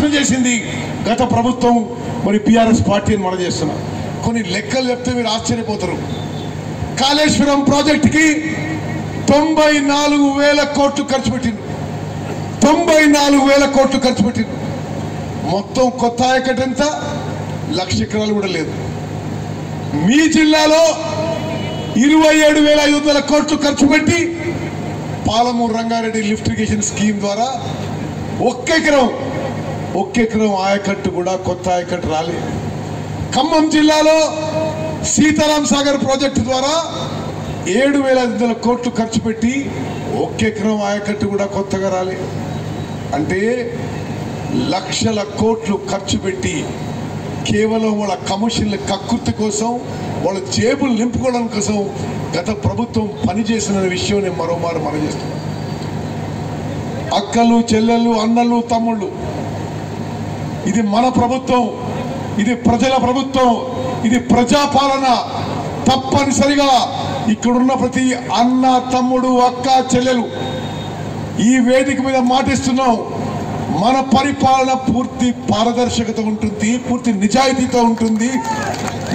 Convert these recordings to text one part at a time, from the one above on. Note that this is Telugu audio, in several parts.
పనిచేసింది గత ప్రభుత్వం మరి బీఆర్ఎస్ పార్టీ అని మనం చేస్తున్నాం. కొన్ని లెక్కలు చెప్తే మీరు ఆశ్చర్యపోతారు. కాళేశ్వరం ప్రాజెక్టుకి 94,000 కోట్లు ఖర్చు పెట్టింది. 94,000 కోట్లు ఖర్చు పెట్టింది. మొత్తం కొత్త ఆయకట్టు ఎంత? 1,00,000 ఎకరాలు కూడా లేదు. మీ జిల్లాలో 27,500 కోట్లు ఖర్చు పెట్టి Palamuru Rangareddy lift irrigation scheme ద్వారా ఒక్క ఎకరం ఆయకట్టు కూడా కొత్త ఆయకట్టు రాలేదు. ఖమ్మం జిల్లాలో సీతారాం సాగర్ ప్రాజెక్టు ద్వారా 7,500 కోట్లు ఖర్చు పెట్టి ఒక్క ఎకరం ఆయకట్టు కూడా కొత్తగా రాలేదు. అంటే లక్షల కోట్లు ఖర్చు పెట్టి కేవలం వాళ్ళ కమిషన్ల కక్కుర్తి కోసం, వాళ్ళ జేబులు నింపుకోవడం కోసం గత ప్రభుత్వం పనిచేసిన విషయం నేను మరోమారు మనం చేస్తున్నాను. అక్కలు, చెల్లెళ్ళు, అన్నలు, తమ్ముళ్ళు, ఇది మన ప్రభుత్వం, ఇది ప్రజల ప్రభుత్వం, ఇది ప్రజాపాలన. తప్పనిసరిగా ఇక్కడున్న ప్రతి అన్న, తమ్ముడు, అక్క, చెల్లెలు ఈ వేదిక మీద మాటిస్తున్నాం. మన పరిపాలన పూర్తి పారదర్శకత ఉంటుంది, పూర్తి నిజాయితీతో ఉంటుంది,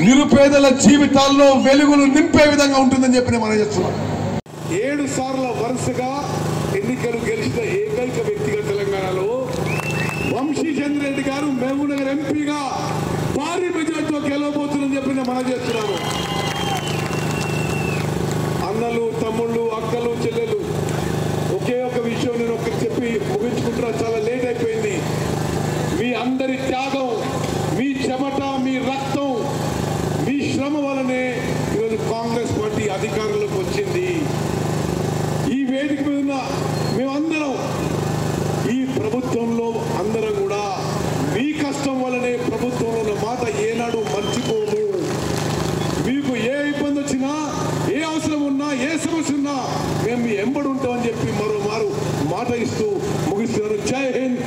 నిరుపేదల జీవితాల్లో వెలుగులు నింపే విధంగా ఉంటుందని చెప్పి మనం చేస్తున్నాం. 7 సార్లు వరుసగా ఎన్నికలు గెలిచిన ఏకైక వ్యక్తిగా తెలంగాణలో వంశీచంద్ర రెడ్డి గారు మహబూబ్ నగర్ ఎంపీగా భారీ మెజార్టీతో గెలవబోతుందని చెప్పి మనం చేస్తున్నాము. అన్నలు, తమ్ముళ్ళు, అక్కలు, చెల్లెలు, ఒకే ఒక విషయం నేను ఒకటి చెప్పి ముగించుకుంటున్నా. చాలా లేట్ అయిపోయింది. మీ అందరి త్యాగం, మీ చెమట, మీ రక్తం, మీ శ్రమ వలనే ఈరోజు కాంగ్రెస్ పార్టీ అధికారంలోకి వచ్చింది. ఈ వేదిక మీద ఉన్న మేమందరం ఈ ప్రభుత్వంలో అందరం కూడా మీ కష్టం వలనే ప్రభుత్వంలో ఉన్న మాట ఏనాడు మర్చిపోము. మీకు ఏ ఇబ్బంది వచ్చినా, ఏ అవసరం ఉన్నా, ఏ సమస్య ఉన్నా మేము మీ ఎంబడి ఉంటామని చెప్పి మరోమారు మాట ఇస్తూ ముగిస్తున్నారు. జై హింద్.